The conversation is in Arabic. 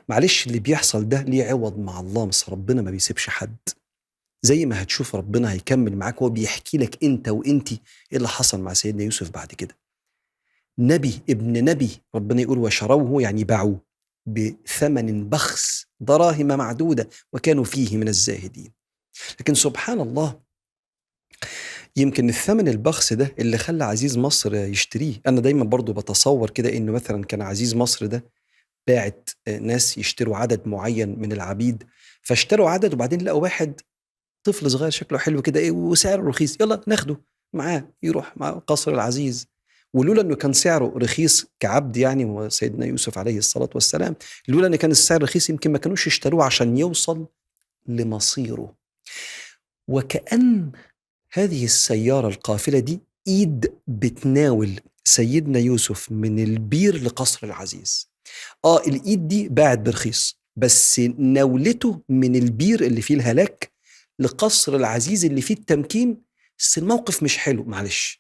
معلش اللي بيحصل ده ليه عوض مع الله، بس ربنا ما بيسيبش حد. زي ما هتشوف ربنا هيكمل معاك، هو بيحكي لك انت وانتي ايه اللي حصل مع سيدنا يوسف بعد كده. نبي ابن نبي، ربنا يقول وشروه يعني باعوه بثمن بخس دراهم معدودة وكانوا فيه من الزاهدين. لكن سبحان الله، يمكن الثمن البخس ده اللي خلى عزيز مصر يشتريه. انا دايما برضو بتصور كده انه مثلا كان عزيز مصر ده باعت ناس يشتروا عدد معين من العبيد، فاشتروا عدد وبعدين لقوا واحد طفل صغير شكله حلو كده ايه وسعره رخيص، يلا ناخده معاه يروح مع قصر العزيز. ولولا انه كان سعره رخيص كعبد يعني، هو سيدنا يوسف عليه الصلاة والسلام، لولا ان كان السعر رخيص يمكن ما كانوش يشتروه عشان يوصل لمصيره. وكأن هذه السيارة القافلة دي ايد بتناول سيدنا يوسف من البير لقصر العزيز. الايد دي باعت برخيص، بس ناولته من البير اللي فيه الهلاك لقصر العزيز اللي فيه التمكين. بس الموقف مش حلو، معلش.